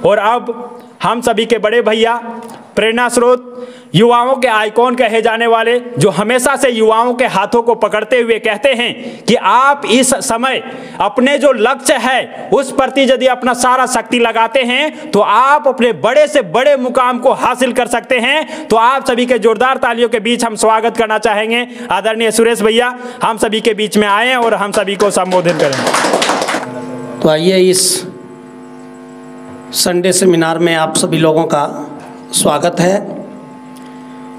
और अब हम सभी के बड़े भैया, प्रेरणा स्रोत, युवाओं के आइकॉन कहे जाने वाले, जो हमेशा से युवाओं के हाथों को पकड़ते हुए कहते हैं कि आप इस समय अपने जो लक्ष्य है उस प्रति यदि अपना सारा शक्ति लगाते हैं तो आप अपने बड़े से बड़े मुकाम को हासिल कर सकते हैं। तो आप सभी के जोरदार तालियों के बीच हम स्वागत करना चाहेंगे आदरणीय सुरेश भैया, हम सभी के बीच में आए और हम सभी को संबोधित करें। तो आइए, इस संडे सेमिनार में आप सभी लोगों का स्वागत है।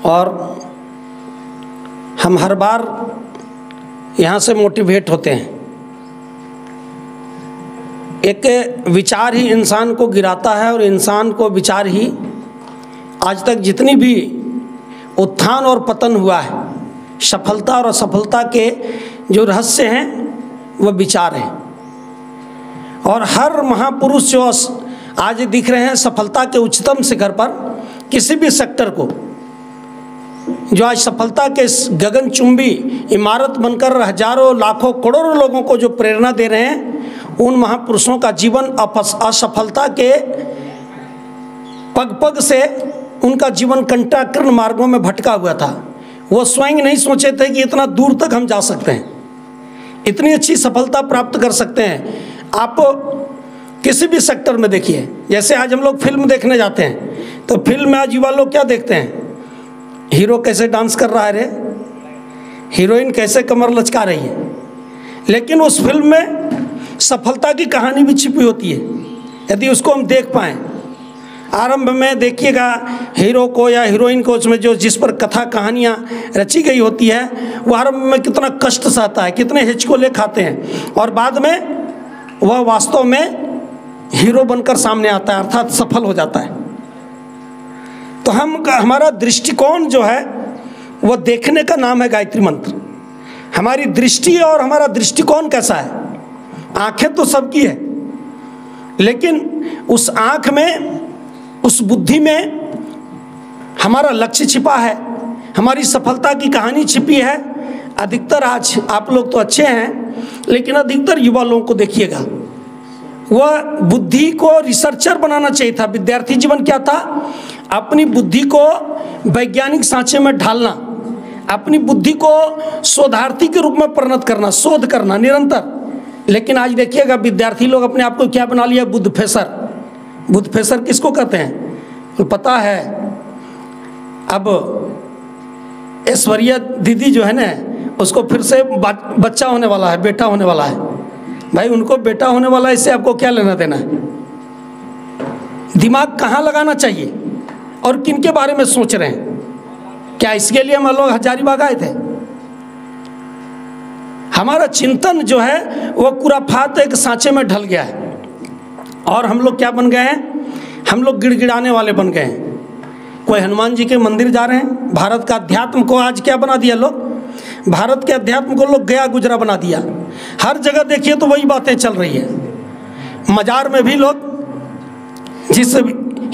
और हम हर बार यहाँ से मोटिवेट होते हैं। एक विचार ही इंसान को गिराता है और इंसान को विचार ही, आज तक जितनी भी उत्थान और पतन हुआ है, सफलता और असफलता के जो रहस्य हैं वह विचार हैं। और हर महापुरुष जो आज दिख रहे हैं सफलता के उच्चतम शिखर पर, किसी भी सेक्टर को, जो आज सफलता के गगनचुंबी इमारत बनकर हजारों लाखों करोड़ों लोगों को जो प्रेरणा दे रहे हैं, उन महापुरुषों का जीवन असफलता के पग पग से उनका जीवन कंटाकर्ण मार्गों में भटका हुआ था। वो स्वयं नहीं सोचे थे कि इतना दूर तक हम जा सकते हैं, इतनी अच्छी सफलता प्राप्त कर सकते हैं। आप किसी भी सेक्टर में देखिए, जैसे आज हम लोग फिल्म देखने जाते हैं तो फिल्म में आज युवा लोग क्या देखते हैं? हीरो कैसे डांस कर रहा है रे, हीरोइन कैसे कमर लचका रही है। लेकिन उस फिल्म में सफलता की कहानी भी छिपी होती है, यदि उसको हम देख पाएँ। आरंभ में देखिएगा हीरो को या हीरोइन को, उसमें जो जिस पर कथा कहानियाँ रची गई होती है, वो आरंभ में कितना कष्ट सहता है, कितने हिचकोले खाते हैं, और बाद में वह वास्तव में हीरो बनकर सामने आता है, अर्थात सफल हो जाता है। तो हमारा दृष्टिकोण जो है वो देखने का नाम है गायत्री मंत्र। हमारी दृष्टि और हमारा दृष्टिकोण कैसा है? आंखें तो सबकी है, लेकिन उस आंख में, उस बुद्धि में हमारा लक्ष्य छिपा है, हमारी सफलता की कहानी छिपी है। अधिकतर आज आप लोग तो अच्छे हैं, लेकिन अधिकतर युवा लोगों को देखिएगा, वह बुद्धि को रिसर्चर बनाना चाहिए था। विद्यार्थी जीवन क्या था? अपनी बुद्धि को वैज्ञानिक सांचे में ढालना, अपनी बुद्धि को शोधार्थी के रूप में परिणत करना, शोध करना निरंतर। लेकिन आज देखिएगा विद्यार्थी लोग अपने आप को क्या बना लिया? बुद्ध फेसर। बुद्ध फेसर किसको कहते हैं? तो पता है, अब ऐश्वर्या दीदी जो है ना, उसको फिर से बच्चा होने वाला है, बेटा होने वाला है। भाई उनको बेटा होने वाला है, इससे आपको क्या लेना देना है? दिमाग कहाँ लगाना चाहिए और किन के बारे में सोच रहे हैं? क्या इसके लिए हम लोग हजारीबाग आए थे? हमारा चिंतन जो है वो कुराफात एक सांचे में ढल गया है, और हम लोग क्या बन गए हैं? हम लोग गिड़गिड़ाने वाले बन गए हैं। कोई हनुमान जी के मंदिर जा रहे हैं, भारत का अध्यात्म को आज क्या बना दिया लोग? भारत के अध्यात्म को लोग गया गुजरा बना दिया। हर जगह देखिए तो वही बातें चल रही है। मजार में भी लोग, जिस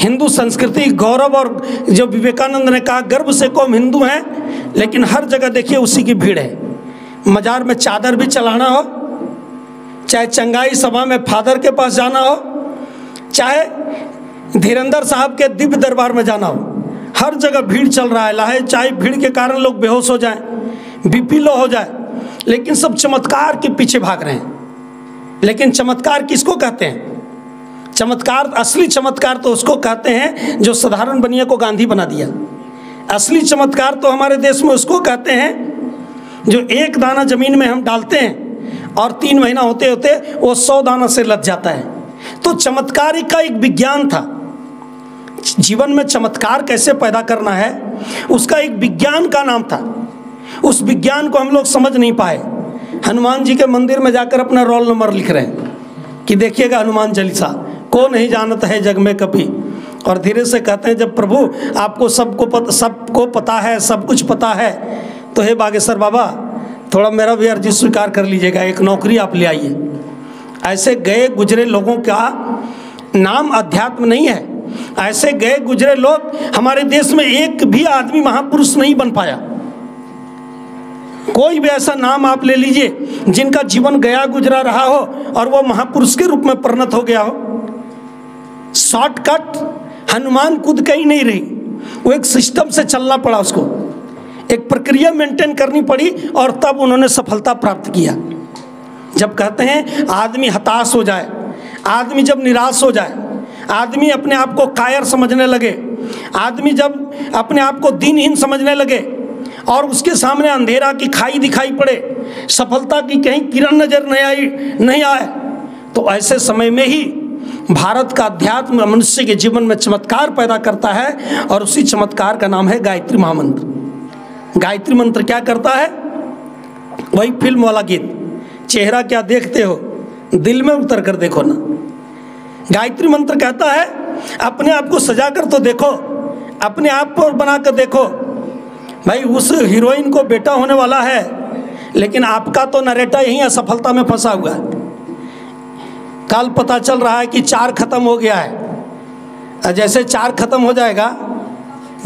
हिंदू संस्कृति गौरव और जो विवेकानंद ने कहा गर्व से कौम हिंदू हैं, लेकिन हर जगह देखिए उसी की भीड़ है। मजार में चादर भी चलाना हो, चाहे चंगाई सभा में फादर के पास जाना हो, चाहे धीरेंद्र साहब के दिव्य दरबार में जाना हो, हर जगह भीड़ चल रहा है। चाहे भीड़ के कारण लोग बेहोश हो जाएं, बीपी लो हो जाए, लेकिन सब चमत्कार के पीछे भाग रहे हैं। लेकिन चमत्कार किसको कहते हैं? चमत्कार, असली चमत्कार तो उसको कहते हैं जो साधारण बनिया को गांधी बना दिया। असली चमत्कार तो हमारे देश में उसको कहते हैं जो एक दाना जमीन में हम डालते हैं और 3 महीना होते होते वो 100 दाना से लद जाता है। तो चमत्कार का एक विज्ञान था। जीवन में चमत्कार कैसे पैदा करना है, उसका एक विज्ञान का नाम था। उस विज्ञान को हम लोग समझ नहीं पाए। हनुमान जी के मंदिर में जाकर अपना रोल नंबर लिख रहे हैं कि देखिएगा हनुमान चालीसा को नहीं जानता है जग में कभी, और धीरे से कहते हैं जब प्रभु आपको सबको पता है, सब कुछ पता है, तो हे बागेश्वर बाबा थोड़ा मेरा भी अर्जी स्वीकार कर लीजिएगा, एक नौकरी आप ले आइए। ऐसे गए गुजरे लोगों का नाम अध्यात्म नहीं है। ऐसे गए गुजरे लोग हमारे देश में एक भी आदमी महापुरुष नहीं बन पाया। कोई भी ऐसा नाम आप ले लीजिए जिनका जीवन गया गुजरा रहा हो और वो महापुरुष के रूप में परिणत हो गया हो। शॉर्टकट हनुमान कूद कहीं नहीं रही, वो एक सिस्टम से चलना पड़ा, उसको एक प्रक्रिया मेंटेन करनी पड़ी और तब उन्होंने सफलता प्राप्त किया। जब कहते हैं आदमी हताश हो जाए, आदमी जब निराश हो जाए, आदमी अपने आप को कायर समझने लगे, आदमी जब अपने आप को दीनहीन समझने लगे और उसके सामने अंधेरा की खाई दिखाई पड़े, सफलता की कहीं किरण नजर नहीं आए, तो ऐसे समय में ही भारत का अध्यात्म मनुष्य के जीवन में चमत्कार पैदा करता है और उसी चमत्कार का नाम है गायत्री महामंत्र। गायत्री मंत्र क्या करता है? वही फिल्म वाला गीत, चेहरा क्या देखते हो दिल में उतर कर देखो ना। गायत्री मंत्र कहता है अपने आप को सजा कर तो देखो, अपने आप को बना कर देखो। भाई उस हीरोइन को बेटा होने वाला है, लेकिन आपका तो नरेटा यहीं असफलता में फंसा हुआ है। कल पता चल रहा है कि 4 खत्म हो गया है। जैसे 4 खत्म हो जाएगा,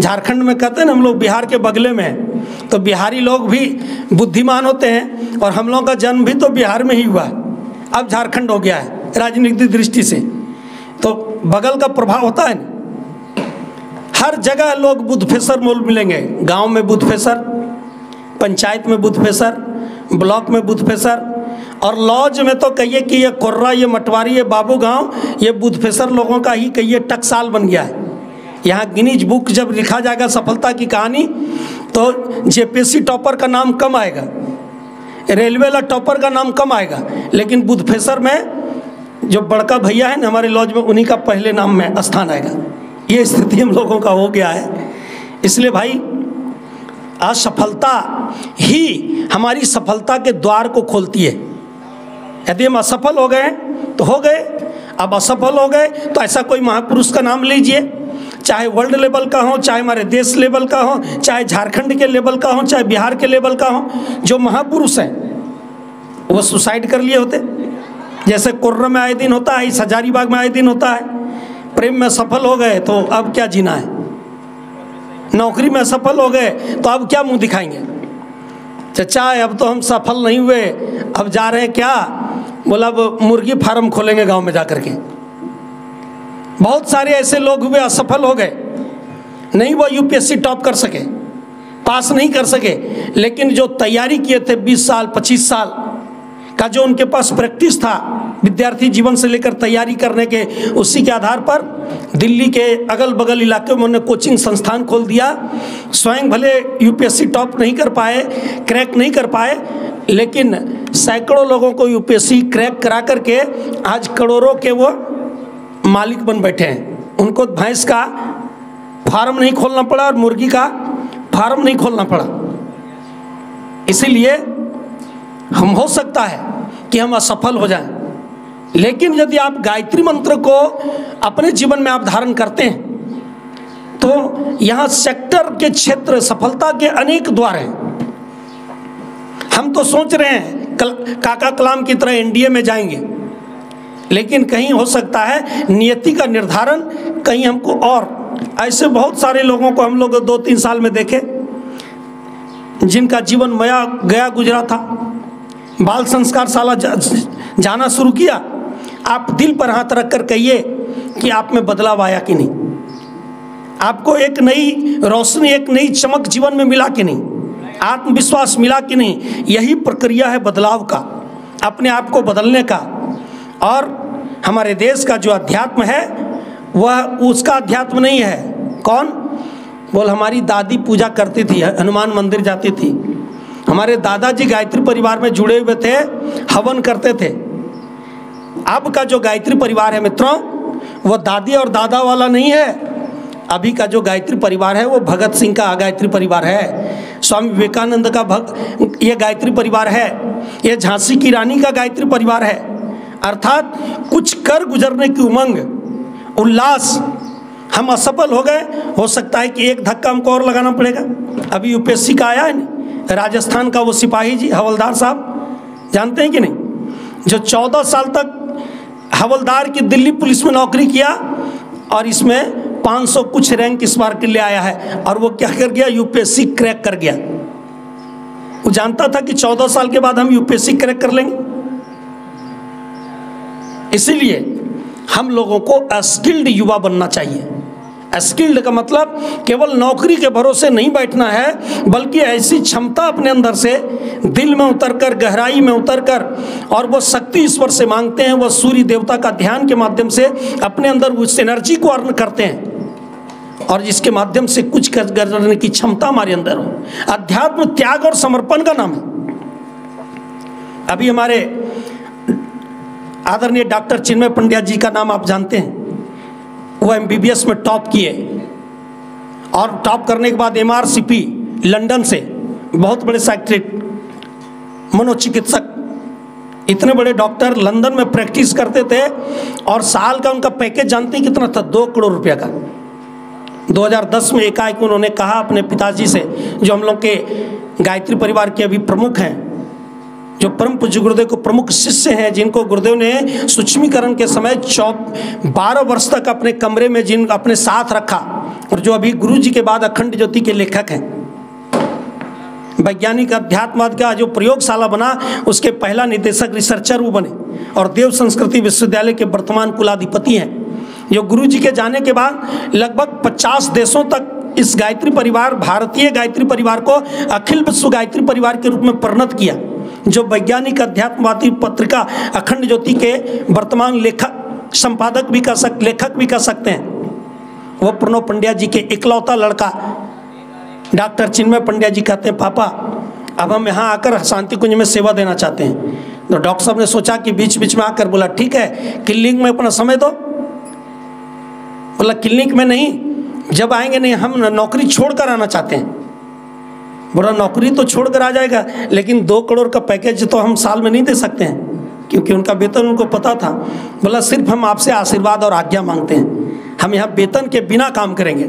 झारखंड में कहते हैं ना हम लोग बिहार के बगले में, तो बिहारी लोग भी बुद्धिमान होते हैं और हम लोगों का जन्म भी तो बिहार में ही हुआ है, अब झारखंड हो गया है राजनीतिक दृष्टि से, तो बगल का प्रभाव होता है ना। हर जगह लोग बुद्धफेसर मोल मिलेंगे, गांव में बुद्धफेसर, पंचायत में बुद्धफेसर, ब्लॉक में बुद्धफेसर, और लॉज में तो कहिए कि ये कोर्रा, ये मटवारी, ये बाबू गांव, ये बुद्धफेसर लोगों का ही कहिए टकसाल बन गया है। यहाँ गिनीज बुक जब लिखा जाएगा सफलता की कहानी, तो जेपीएससी टॉपर का नाम कम आएगा, रेलवे वाला टॉपर का नाम कम आएगा, लेकिन बुद्धफेसर में जो बड़का भैया है ना हमारे लॉज में, उन्हीं का पहले नाम में स्थान आएगा। ये स्थिति हम लोगों का हो गया है। इसलिए भाई असफलता ही हमारी सफलता के द्वार को खोलती है। यदि हम असफल हो गए तो हो गए, अब असफल हो गए तो ऐसा कोई महापुरुष का नाम लीजिए, चाहे वर्ल्ड लेवल का हो, चाहे हमारे देश लेवल का हो, चाहे झारखंड के लेवल का हो, चाहे बिहार के लेवल का हो, जो महापुरुष हैं वो सुसाइड कर लिए होते। जैसे कोर्रा में आए दिन होता है, इस हजारीबाग में आए दिन होता है। प्रेम में सफल हो गए तो अब क्या जीना है, नौकरी में सफल हो गए तो अब क्या मुंह दिखाएंगे, चचा अब तो हम सफल नहीं हुए, अब जा रहे हैं क्या, बोला अब मुर्गी फार्म खोलेंगे गांव में जाकर के। बहुत सारे ऐसे लोग हुए असफल हो गए, नहीं वो यूपीएससी टॉप कर सके, पास नहीं कर सके, लेकिन जो तैयारी किए थे 20 साल 25 साल का जो उनके पास प्रैक्टिस था विद्यार्थी जीवन से लेकर तैयारी करने के, उसी के आधार पर दिल्ली के अगल बगल इलाके में उन्होंने कोचिंग संस्थान खोल दिया। स्वयं भले यूपीएससी टॉप नहीं कर पाए, क्रैक नहीं कर पाए, लेकिन सैकड़ों लोगों को यूपीएससी क्रैक करा करके आज करोड़ों के वो मालिक बन बैठे हैं। उनको भैंस का फार्म नहीं खोलना पड़ा और मुर्गी का फार्म नहीं खोलना पड़ा। इसीलिए हम हो सकता है कि हम असफल हो जाएं, लेकिन यदि आप गायत्री मंत्र को अपने जीवन में आप धारण करते हैं तो यहाँ सेक्टर के क्षेत्र सफलता के अनेक द्वार हैं। हम तो सोच रहे हैं काका कलाम की तरह एनडीए में जाएंगे, लेकिन कहीं हो सकता है नियति का निर्धारण कहीं हमको, और ऐसे बहुत सारे लोगों को हम लोग 2-3 साल में देखे जिनका जीवन मया गया गुजरा था। बाल संस्कार शाला जाना शुरू किया, आप दिल पर हाथ रख कर कहिए कि आप में बदलाव आया कि नहीं, आपको एक नई रोशनी, एक नई चमक जीवन में मिला कि नहीं, आत्मविश्वास मिला कि नहीं। यही प्रक्रिया है बदलाव का, अपने आप को बदलने का। और हमारे देश का जो अध्यात्म है वह उसका अध्यात्म नहीं है। कौन बोल, हमारी दादी पूजा करती थी, हनुमान मंदिर जाती थी, हमारे दादाजी गायत्री परिवार में जुड़े हुए थे, हवन करते थे। अब का जो गायत्री परिवार है मित्रों, वो दादी और दादा वाला नहीं है। अभी का जो गायत्री परिवार है वो भगत सिंह का गायत्री परिवार है, स्वामी विवेकानंद का ये गायत्री परिवार है, ये झांसी की रानी का गायत्री परिवार है। अर्थात कुछ कर गुजरने की उमंग, उल्लास। हम असफल हो गए, हो सकता है कि एक धक्का हमको और लगाना पड़ेगा। अभी यूपीएससी का आया है ना, राजस्थान का वो सिपाही जी हवलदार साहब, जानते हैं कि नहीं, जो 14 साल तक हवलदार की दिल्ली पुलिस में नौकरी किया और इसमें 500 कुछ रैंक इस बार के लिए आया है, और वो क्या कर गया, यूपीएससी क्रैक कर गया। वो जानता था कि 14 साल के बाद हम यूपीएससी क्रैक कर लेंगे। इसीलिए हम लोगों को स्किल्ड युवा बनना चाहिए। स्किल्ड का मतलब केवल नौकरी के भरोसे नहीं बैठना है, बल्कि ऐसी क्षमता अपने अंदर से दिल में उतरकर, गहराई में उतरकर, और वो शक्ति ईश्वर से मांगते हैं, वो सूर्य देवता का ध्यान के माध्यम से अपने अंदर उस एनर्जी को अर्न करते हैं, और जिसके माध्यम से कुछ करने की क्षमता हमारे अंदर हो। अध्यात्म त्याग और समर्पण का नाम है। अभी हमारे आदरणीय डॉक्टर चिन्मय पंड्या जी का नाम आप जानते हैं। वो MBBS में टॉप किए, और टॉप करने के बाद MRCP लंदन से, बहुत बड़े साइकियाट्रिस्ट, मनोचिकित्सक, इतने बड़े डॉक्टर लंदन में प्रैक्टिस करते थे, और साल का उनका पैकेज जानते हैं कितना था? 2 करोड़ रुपया का। 2010 में एकाएक उन्होंने कहा अपने पिताजी से, जो हम लोग के गायत्री परिवार के अभी प्रमुख हैं, जो परम पूज्य गुरुदेव को प्रमुख शिष्य हैं, जिनको गुरुदेव ने सूक्ष्मीकरण के समय 12 वर्ष तक अपने कमरे में जिन अपने साथ रखा, और जो अभी गुरु जी के बाद अखंड ज्योति के लेखक हैं, वैज्ञानिक अध्यात्मवाद का जो प्रयोगशाला बना उसके पहला निदेशक रिसर्चर वो बने, और देव संस्कृति विश्वविद्यालय के वर्तमान कुलाधिपति हैं, जो गुरु जी के जाने के बाद लगभग 50 देशों तक इस गायत्री परिवार, भारतीय गायत्री परिवार को अखिल विश्व गायत्री परिवार के रूप में परिणत किया। जो वैज्ञानिक अध्यात्मवादी पत्रिका अखंड ज्योति के वर्तमान लेखक, संपादक भी लेखक भी कह सकते हैं, वो प्रणव पंड्या जी के इकलौता लड़का डॉक्टर चिन्मय पंड्या जी कहते हैं, पापा अब हम यहाँ आकर शांति कुंज में सेवा देना चाहते हैं। तो डॉक्टर साहब ने सोचा कि बीच बीच में आकर बोला, ठीक है क्लिनिक में अपना समय दो। बोला क्लिनिक में नहीं, जब आएंगे नहीं, हम नौकरी छोड़कर आना चाहते हैं। बोला नौकरी तो छोड़कर आ जाएगा, लेकिन 2 करोड़ का पैकेज तो हम साल में नहीं दे सकते हैं, क्योंकि उनका वेतन उनको पता था। बोला सिर्फ हम आपसे आशीर्वाद और आज्ञा मांगते हैं, हम यहाँ वेतन के बिना काम करेंगे।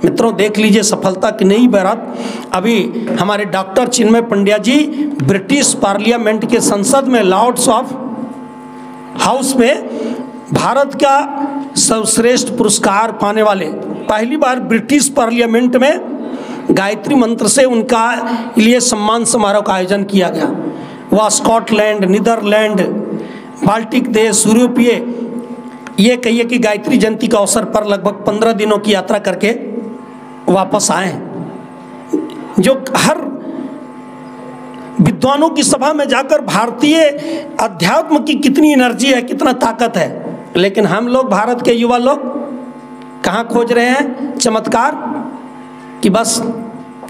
मित्रों देख लीजिए सफलता की नई बारात। अभी हमारे डॉक्टर चिन्मय पंड्या जी ब्रिटिश पार्लियामेंट के संसद में, लॉर्ड्स ऑफ हाउस में, भारत का सर्वश्रेष्ठ पुरस्कार पाने वाले, पहली बार ब्रिटिश पार्लियामेंट में गायत्री मंत्र से उनका लिए सम्मान समारोह का आयोजन किया गया। वह स्कॉटलैंड, नीदरलैंड, बाल्टिक देश, यूरोपीय, ये कहिए कि गायत्री जयंती के अवसर पर लगभग 15 दिनों की यात्रा करके वापस आए हैं। जो हर विद्वानों की सभा में जाकर भारतीय अध्यात्म की कितनी एनर्जी है, कितना ताकत है, लेकिन हम लोग, भारत के युवा लोग कहाँ खोज रहे हैं चमत्कार, कि बस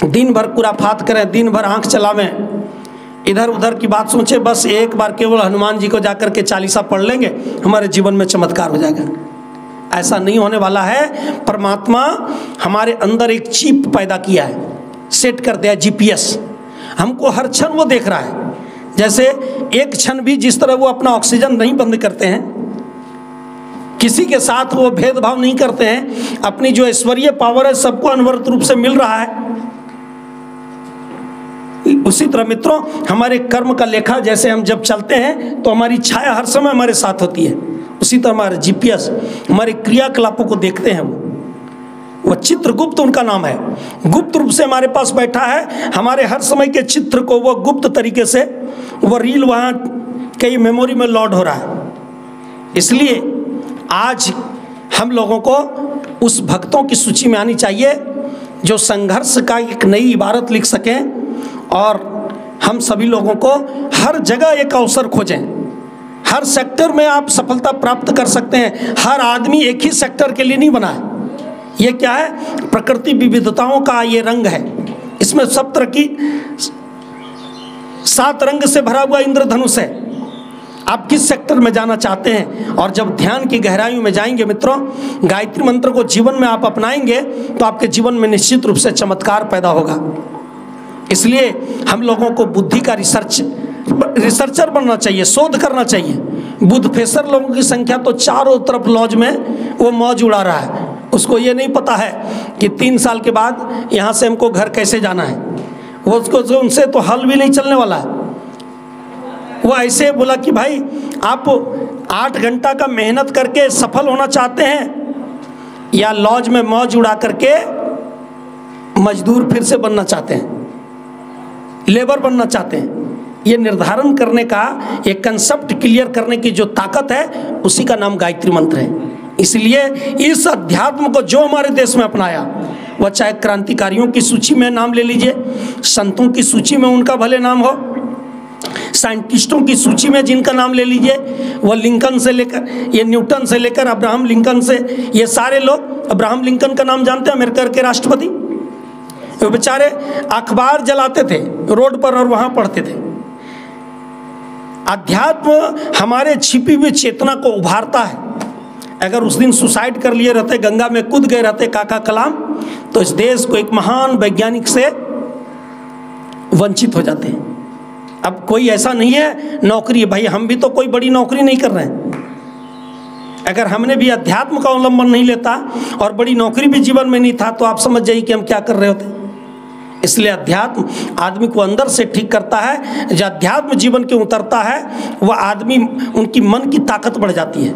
दिन भर खुराफात करें, दिन भर आंख चलावें, इधर उधर की बात सोचें, बस एक बार केवल हनुमान जी को जाकर के 40 पढ़ लेंगे, हमारे जीवन में चमत्कार हो जाएगा। ऐसा नहीं होने वाला है। परमात्मा हमारे अंदर एक चिप पैदा किया है, सेट कर दिया GPS, हमको हर क्षण वो देख रहा है। जैसे एक क्षण भी जिस तरह वो अपना ऑक्सीजन नहीं बंद करते हैं, किसी के साथ वो भेदभाव नहीं करते हैं, अपनी जो ऐश्वर्य पावर है सबको अनवरत रूप से मिल रहा है। उसी तरह मित्रों हमारे कर्म का लेखा, जैसे हम जब चलते हैं तो हमारी छाया हर समय हमारे साथ होती है, उसी तरह हमारे GPS हमारे क्रियाकलापों को देखते हैं। वो चित्रगुप्त उनका नाम है, गुप्त रूप से हमारे पास बैठा है, हमारे हर समय के चित्र को वो गुप्त तरीके से, वो रील वहाँ कई मेमोरी में लोड हो रहा है। इसलिए आज हम लोगों को उस भक्तों की सूची में आनी चाहिए जो संघर्ष का एक नई इबारत लिख सकें, और हम सभी लोगों को हर जगह एक अवसर खोजें। हर सेक्टर में आप सफलता प्राप्त कर सकते हैं। हर आदमी एक ही सेक्टर के लिए नहीं बना है। ये क्या है? प्रकृति विविधताओं का ये रंग है। इसमें सब तरह की 7 रंग से भरा हुआ इंद्रधनुष है। आप किस सेक्टर में जाना चाहते हैं? और जब ध्यान की गहराइयों में जाएंगे मित्रों, गायत्री मंत्र को जीवन में आप अपनाएंगे तो आपके जीवन में निश्चित रूप से चमत्कार पैदा होगा। इसलिए हम लोगों को बुद्धि का रिसर्चर बनना चाहिए, शोध करना चाहिए। बुद्ध फेसर लोगों की संख्या तो चारों तरफ लॉज में वो मौज उड़ा रहा है। उसको ये नहीं पता है कि 3 साल के बाद यहाँ से हमको घर कैसे जाना है। वो उसको उनसे तो हल भी नहीं चलने वाला है। वो ऐसे बोला कि भाई आप 8 घंटा का मेहनत करके सफल होना चाहते हैं या लॉज में मौज उड़ा करके मजदूर फिर से बनना चाहते हैं, लेबर बनना चाहते हैं? ये निर्धारण करने का, एक कंसेप्ट क्लियर करने की जो ताकत है, उसी का नाम गायत्री मंत्र है। इसलिए इस अध्यात्म को जो हमारे देश में अपनाया, वह चाहे क्रांतिकारियों की सूची में नाम ले लीजिए, संतों की सूची में उनका भले नाम हो, साइंटिस्टों की सूची में जिनका नाम ले लीजिए, वह लिंकन से लेकर, ये न्यूटन से लेकर अब्राहम लिंकन से, ये सारे लोग, अब्राहम लिंकन का नाम जानते हैं, अमेरिका के राष्ट्रपति। वो बेचारे अखबार जलाते थे रोड पर और वहां पढ़ते थे। अध्यात्म हमारे छिपी हुई चेतना को उभारता है। अगर उस दिन सुसाइड कर लिए रहते, गंगा में कूद गए रहते काका कलाम, तो इस देश को एक महान वैज्ञानिक से वंचित हो जाते हैं। अब कोई ऐसा नहीं है नौकरी है, भाई हम भी तो कोई बड़ी नौकरी नहीं कर रहे हैं। अगर हमने भी अध्यात्म का अवलंबन नहीं लेता और बड़ी नौकरी भी जीवन में नहीं था, तो आप समझ जाइए कि हम क्या कर रहे होते। इसलिए अध्यात्म आदमी को अंदर से ठीक करता है। जो अध्यात्म जीवन के उतरता है, वह आदमी, उनकी मन की ताकत बढ़ जाती है,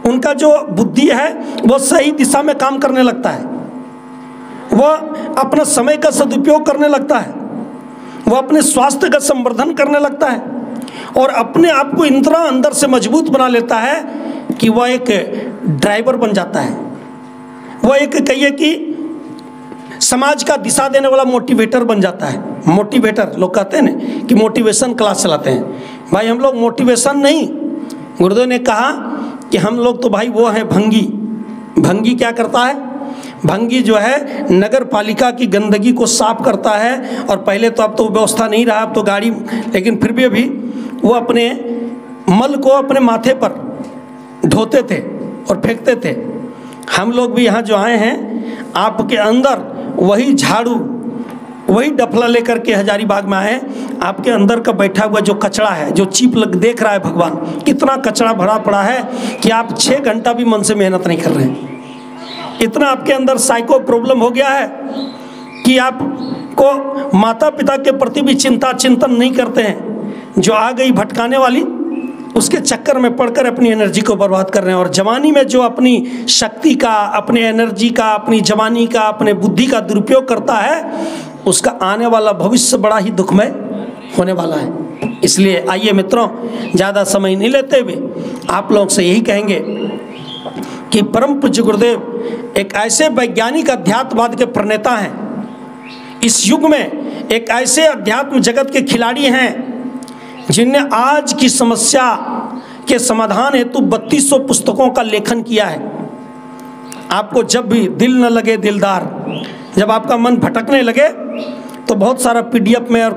उनका जो बुद्धि है वो सही दिशा में काम करने लगता है, वह अपना समय का सदुपयोग करने लगता है, वह अपने स्वास्थ्य का संवर्धन करने लगता है और अपने आप को इतना अंदर से मजबूत बना लेता है कि वह एक ड्राइवर बन जाता है। वह एक कहिए कि समाज का दिशा देने वाला मोटिवेटर बन जाता है। मोटिवेटर लोग कहते हैं ना कि मोटिवेशन क्लास चलाते हैं। भाई हम लोग मोटिवेशन नहीं, गुरुदेव ने कहा कि हम लोग तो भाई वो हैं भंगी। भंगी क्या करता है? भंगी जो है नगर पालिका की गंदगी को साफ करता है। और पहले तो अब तो व्यवस्था नहीं रहा, अब तो गाड़ी, लेकिन फिर भी अभी वो अपने मल को अपने माथे पर ढोते थे और फेंकते थे। हम लोग भी यहाँ जो आए हैं, आपके अंदर वही झाड़ू, वही डफला लेकर के हजारीबाग में आए। आपके अंदर का बैठा हुआ जो कचरा है, जो चीप लग देख रहा है भगवान, कितना कचरा भरा पड़ा है कि आप 6 घंटा भी मन से मेहनत नहीं कर रहे हैं। इतना आपके अंदर साइको प्रॉब्लम हो गया है कि आपको माता पिता के प्रति भी चिंतन नहीं करते हैं। जो आ गई भटकाने वाली, उसके चक्कर में पड़कर अपनी एनर्जी को बर्बाद कर रहे हैं। और जवानी में जो अपनी शक्ति का, अपने एनर्जी का, अपनी जवानी का, अपने बुद्धि का दुरुपयोग करता है, उसका आने वाला भविष्य बड़ा ही दुखमय होने वाला है। इसलिए आइए मित्रों, ज़्यादा समय नहीं लेते हुए आप लोग से यही कहेंगे कि परम पूज्य गुरुदेव एक ऐसे वैज्ञानिक अध्यात्मवाद के प्रणेता हैं। इस युग में एक ऐसे अध्यात्म जगत के खिलाड़ी हैं जिनने आज की समस्या के समाधान हेतु 3200 पुस्तकों का लेखन किया है। आपको जब भी दिल न लगे दिलदार, जब आपका मन भटकने लगे, तो बहुत सारा PDF में और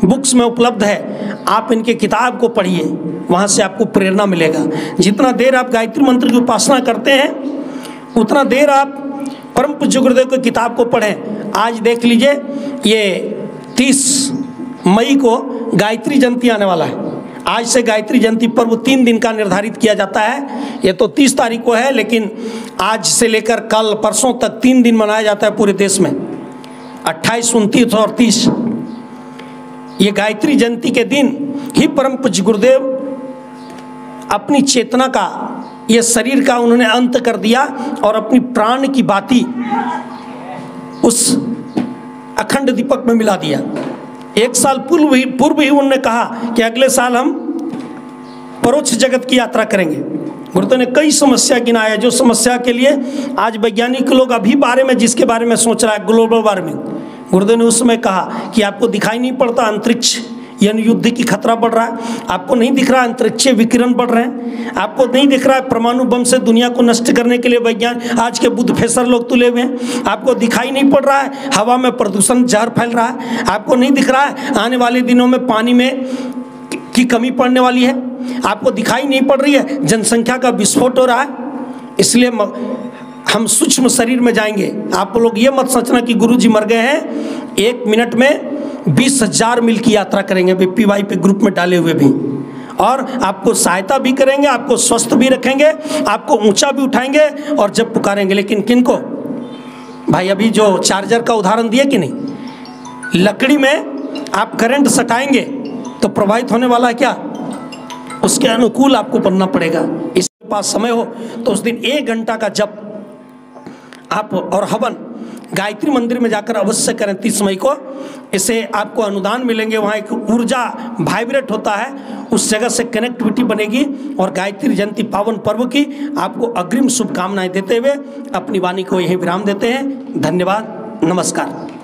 बुक्स में उपलब्ध है। आप इनके किताब को पढ़िए, वहाँ से आपको प्रेरणा मिलेगा। जितना देर आप गायत्री मंत्र की उपासना करते हैं, उतना देर आप परम पूज्य गुरुदेव की किताब को पढ़ें। आज देख लीजिए, ये 30 मई को गायत्री जयंती आने वाला है। आज से गायत्री जयंती पर्व 3 दिन का निर्धारित किया जाता है। ये तो 30 तारीख को है, लेकिन आज से लेकर कल परसों तक 3 दिन मनाया जाता है पूरे देश में, 28, 29 और 30। ये गायत्री जयंती के दिन ही परम पूज्य गुरुदेव अपनी चेतना का, ये शरीर का उन्होंने अंत कर दिया और अपनी प्राण की बाती उस अखंड दीपक में मिला दिया। 1 साल पूर्व ही उन्होंने कहा कि अगले साल हम परोक्ष जगत की यात्रा करेंगे। गुरुदेव ने कई समस्या गिनाया, जो समस्या के लिए आज वैज्ञानिक लोग अभी बारे में, जिसके बारे में सोच रहा है, ग्लोबल वार्मिंग। गुरुदेव ने उस समय कहा कि आपको दिखाई नहीं पड़ता अंतरिक्ष यानी युद्ध की खतरा बढ़ रहा है, आपको नहीं दिख रहा अंतरिक्षीय विकिरण बढ़ रहे हैं, आपको नहीं दिख रहा है परमाणु बम से दुनिया को नष्ट करने के लिए वैज्ञान आज के बुद्ध फेसर लोग तुले हुए हैं, आपको दिखाई नहीं पड़ रहा है हवा में प्रदूषण जहर फैल रहा है, आपको नहीं दिख रहा है आने वाले दिनों में पानी में की कमी पड़ने वाली है, आपको दिखाई नहीं पड़ रही है जनसंख्या का विस्फोट हो रहा है। इसलिए हम सूक्ष्म शरीर में जाएंगे। आप लोग ये मत सोचना कि गुरुजी मर गए हैं, 1 मिनट में 20,000 मील की यात्रा करेंगे PY पे ग्रुप में डाले हुए भी, और आपको सहायता भी करेंगे, आपको स्वस्थ भी रखेंगे, आपको ऊंचा भी उठाएंगे और जब पुकारेंगे। लेकिन किनको? भाई अभी जो चार्जर का उदाहरण दिए कि नहीं, लकड़ी में आप करंट सटाएंगे तो प्रभावित होने वाला है क्या? उसके अनुकूल आपको बनना पड़ेगा। इसके पास समय हो तो उस दिन 1 घंटा का जप आप और हवन गायत्री मंदिर में जाकर अवश्य करें 30 मई को। इससे आपको अनुदान मिलेंगे, वहाँ एक ऊर्जा वाइब्रेट होता है, उस जगह से कनेक्टिविटी बनेगी। और गायत्री जयंती पावन पर्व की आपको अग्रिम शुभकामनाएं देते हुए अपनी वाणी को यहीं विराम देते हैं। धन्यवाद, नमस्कार।